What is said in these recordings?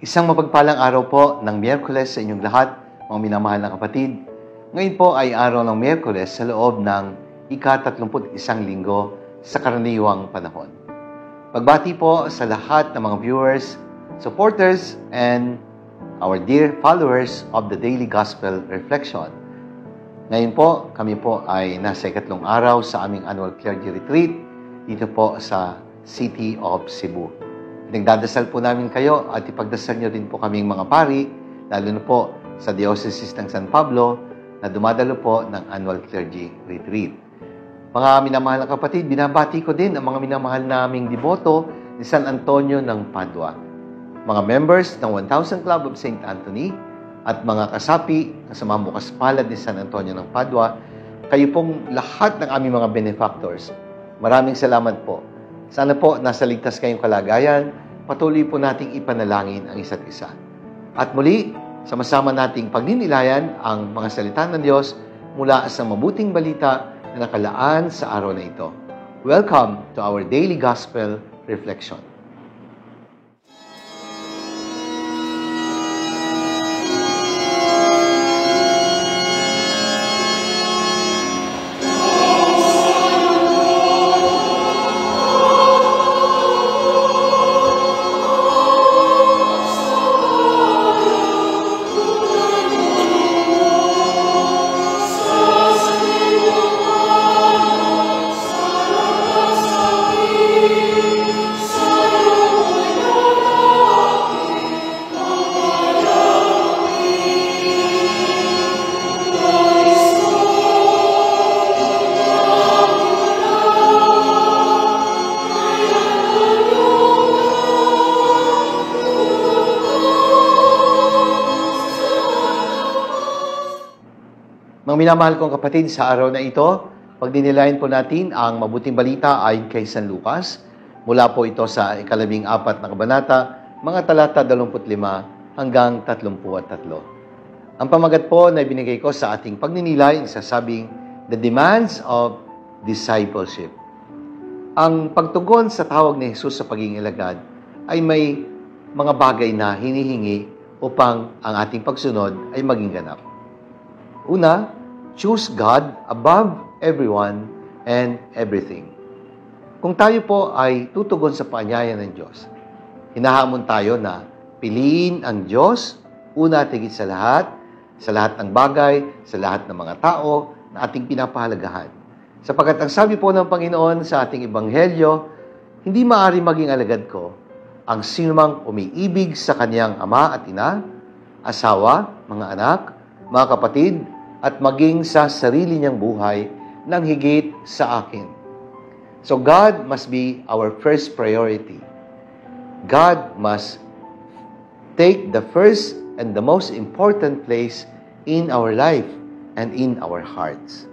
Isang mapagpalang araw po ng Miyerkules sa inyong lahat, mga minamahal na kapatid. Ngayon po ay araw ng Miyerkules sa loob ng ika-31 linggo sa karaniwang panahon. Pagbati po sa lahat ng mga viewers, supporters, and our dear followers of the Daily Gospel Reflection. Ngayon po, kami po ay nasa ikatlong araw sa aming annual clergy retreat dito po sa City of Cebu. Nagdadasal po namin kayo at ipagdasal nyo rin po kaming mga pari, lalo na po sa Diocese ng San Pablo na dumadalo po ng annual clergy retreat. Mga minamahal na kapatid, binabati ko din ang mga minamahal naming deboto ni San Antonio ng Padua, mga members ng 1,000 Club of St. Anthony at mga kasapi kasama bukas palad ni San Antonio ng Padua. Kayo pong lahat ng aming mga benefactors. Maraming salamat po. Sana po nasa ligtas kayong kalagayan, patuloy po nating ipanalangin ang isa't isa. At muli, sama-sama nating pagninilayan ang mga salita ng Diyos mula sa mabuting balita na nakalaan sa araw na ito. Welcome to our Daily Gospel Reflection. Mga minamahal kong kapatid, sa araw na ito, pagdinilayan po natin ang mabuting balita ayon kay San Lucas. Mula po ito sa ika-14 na kabanata, mga talata 25 hanggang 33. Ang pamagat po na ibinigay ko sa ating pagninilay ay sasabing, The Demands of Discipleship. Ang pagtugon sa tawag ni Jesus sa pagiging alagad ay may mga bagay na hinihingi upang ang ating pagsunod ay maging ganap. Una, choose God above everyone and everything. Kung tayo po ay tutugon sa paanyaya ng Diyos, hinahamon tayo na piliin ang Diyos, una at higit sa lahat ng bagay, sa lahat ng mga tao na ating pinapahalagahan. Sapagkat ang sabi po ng Panginoon sa ating Ebanghelyo, hindi maaari maging alagad ko ang sinumang umiibig sa kaniyang ama at ina, asawa, mga anak, mga kapatid, at maging sa sarili niyang buhay nang higit sa akin. So God must be our first priority. God must take the first and the most important place in our life and in our hearts.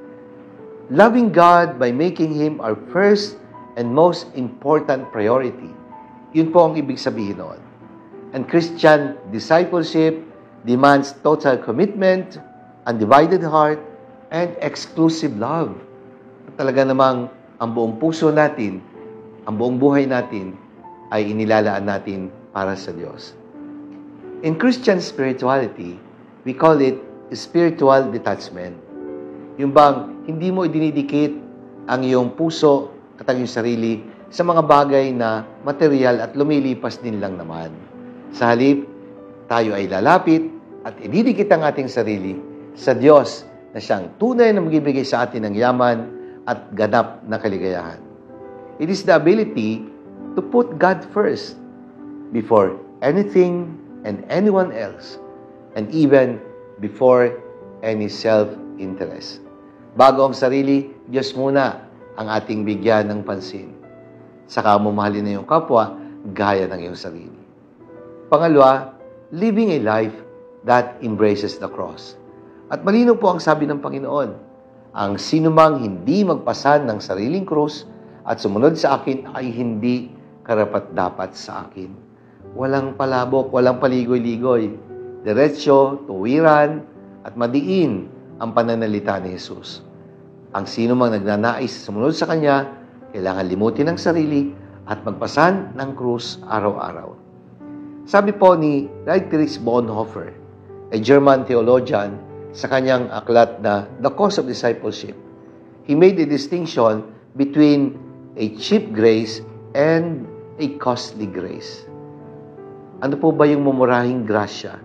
Loving God by making Him our first and most important priority. Yun po ang ibig sabihin noon. And Christian discipleship demands total commitment, undivided heart, and exclusive love. Talaga namang ang buong puso natin, ang buong buhay natin, ay inilalaan natin para sa Diyos. In Christian spirituality, we call it spiritual detachment. Yung bang hindi mo idinidikit ang iyong puso at ang iyong sarili sa mga bagay na material at lumilipas din lang naman. Sa halip, tayo ay lalapit at ididikit ang ating sarili sa Diyos na siyang tunay na magbibigay sa atin ng yaman at ganap na kaligayahan. It is the ability to put God first before anything and anyone else, and even before any self-interest. Bago ang sarili, Diyos muna ang ating bigyan ng pansin. Saka mo mahalin na iyong kapwa, gaya ng iyong sarili. Pangalawa, living a life that embraces the cross. At malinaw po ang sabi ng Panginoon, ang sinumang hindi magpasan ng sariling krus at sumunod sa akin ay hindi karapat-dapat sa akin. Walang palabok, walang paligoy-ligoy. Diretso, tuwiran, at madiin ang pananalita ni Jesus. Ang sinumang nagnanais sumunod sa Kanya, kailangan limutin ang sarili at magpasan ng krus araw-araw. Sabi po ni Dietrich Bonhoeffer, a German theologian, sa kanyang aklat na The Cost of Discipleship, he made a distinction between a cheap grace and a costly grace. Ano po ba yung mumurahing grasya?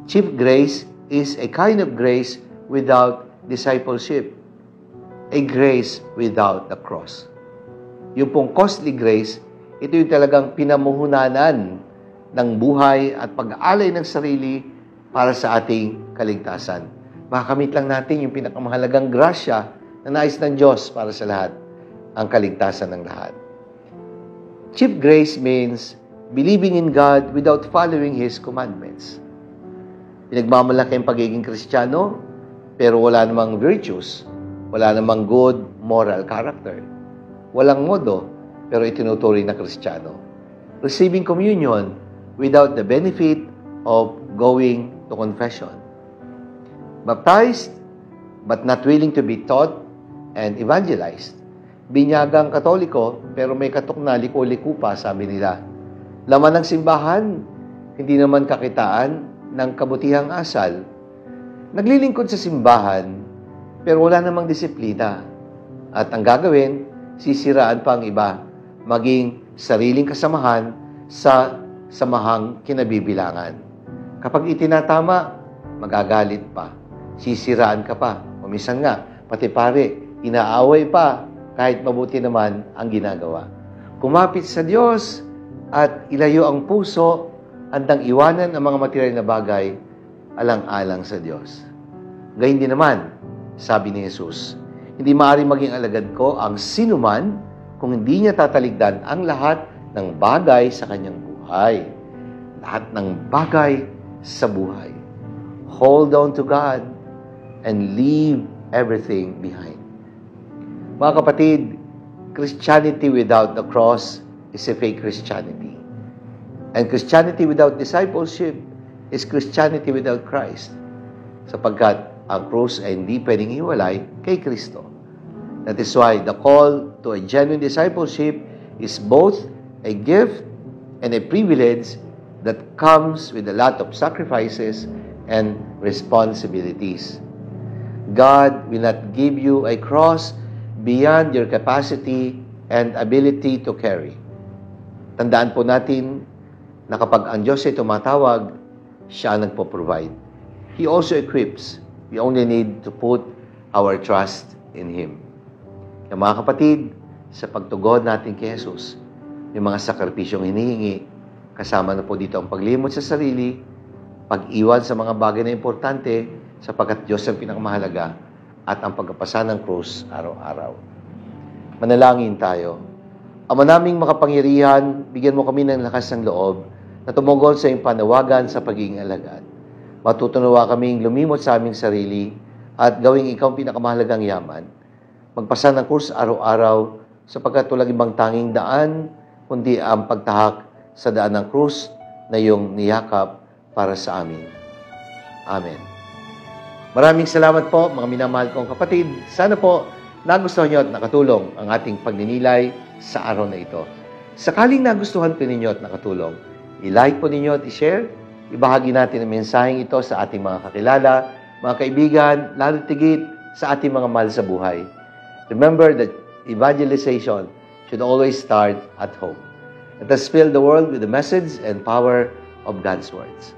Cheap grace is a kind of grace without discipleship, a grace without the cross. Yung pong costly grace, ito yung talagang pinamuhunanan ng buhay at pag-aalay ng sarili para sa ating kaligtasan. Makakamit lang natin yung pinakamahalagang grasya na nais ng Diyos para sa lahat, ang kaligtasan ng lahat. Cheap grace means believing in God without following His commandments. Pinagmamalaki ang pagiging Kristiyano, pero wala namang virtues, wala namang good moral character. Walang modo, pero itinuturing na Kristiyano. Receiving communion without the benefit of going to confession. Baptized, but not willing to be taught and evangelized. Binyagang Katoliko, pero may katok na liko-liko pa, sabi nila. Laman ng simbahan, hindi naman kakitaan ng kabutihang asal. Naglilingkod sa simbahan, pero wala namang disiplina. At ang gagawin, sisiraan pa ang iba, maging sariling kasamahan sa samahang kinabibilangan. Kapag itinatama, magagalit pa. Sisiraan ka pa. O minsan nga, pati pare, inaaway pa kahit mabuti naman ang ginagawa. Kumapit sa Diyos at ilayo ang puso, handang iwanan ang mga material na bagay alang-alang sa Diyos. Gayun din naman, sabi ni Jesus, hindi maaari maging alagad ko ang sinuman kung hindi niya tataligdan ang lahat ng bagay sa kanyang buhay. Lahat ng bagay sa buhay. Hold on to God and leave everything behind. Mga kapatid, Christianity without the cross is a fake Christianity. And Christianity without discipleship is Christianity without Christ. Sapagkat ang krus ay hindi pwedeng hiwalay kay Kristo. That is why the call to a genuine discipleship is both a gift and a privilege that comes with a lot of sacrifices and responsibilities. God will not give you a cross beyond your capacity and ability to carry. Tandaan po natin na kapag ang Diyos ay tumatawag, siya ang nagpo-provide. He also equips. We only need to put our trust in Him. Kaya mga kapatid, sa pagtugod natin kay Jesus, yung mga sakripisyong hinihingi, kasama na po dito ang paglimot sa sarili, pag-iwan sa mga bagay na importante, sapagkat Diyos ang pinakamahalaga, at ang pagkapasa ng krus araw-araw. Manalangin tayo. Ama naming makapangyarihan, bigyan mo kami ng lakas ng loob na tumungkol sa iyong panawagan sa pagiging alagad. Matutunawa kaming lumimot sa aming sarili at gawing ikaw ang pinakamahalagang yaman. Magpasa ng krus araw-araw sapagkat walang ibang tanging daan kundi ang pagtahak sa daan ng krus na iyong niyakap para sa amin. Amen. Maraming salamat po, mga minamahal kong kapatid. Sana po nagustuhan niyo at nakatulong ang ating pagninilay sa araw na ito. Sakaling nagustuhan po ninyo at nakatulong, i-like po ninyo at i-share. Ibahagi natin ang mensaheng ito sa ating mga kakilala, mga kaibigan, lalo tigit sa ating mga mahal sa buhay. Remember that evangelization should always start at home. Let us fill the world with the message and power of God's words.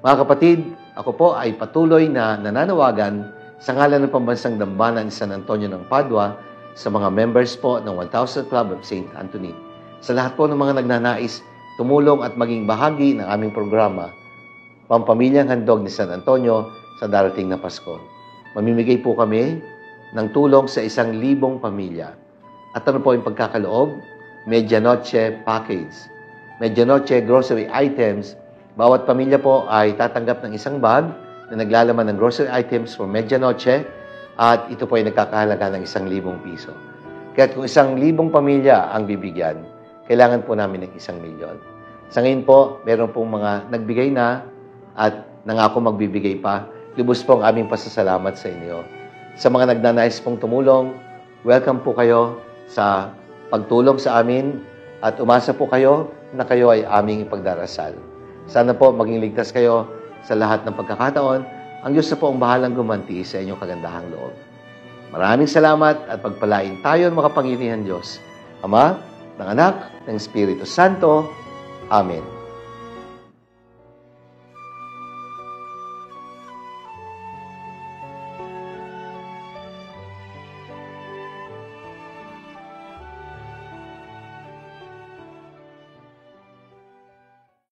Mga kapatid, ako po ay patuloy na nananawagan sa ngalan ng Pambansang Dambana ni San Antonio ng Padua sa mga members po ng 1000 Club of St. Anthony. Sa lahat po ng mga nagnanais tumulong at maging bahagi ng aming programa, Pampamilyang Handog ni San Antonio sa darating na Pasko. Mamimigay po kami ng tulong sa 1,000 pamilya. At ano po yung pagkakaloob? Medianoche package. Medianoche grocery items. Bawat pamilya po ay tatanggap ng isang bag na naglalaman ng grocery items for Medianoche at ito po ay nagkakahalaga ng 1,000 piso. Kaya kung 1,000 pamilya ang bibigyan, kailangan po namin ng 1,000,000. Sa ngayon po, meron pong mga nagbigay na at nangako magbibigay pa. Lubos po ang aming pasasalamat sa inyo. Sa mga nagnanais pong tumulong, welcome po kayo sa pagtulong sa amin at umasa po kayo na kayo ay aming ipagdarasal. Sana po maging ligtas kayo sa lahat ng pagkakataon. Ang Diyos na po ang bahalang gumanti sa inyong kagandahang loob. Maraming salamat at pagpalain tayo ng makapangyarihan Diyos, Ama, ng Anak, ng Espiritu Santo. Amen.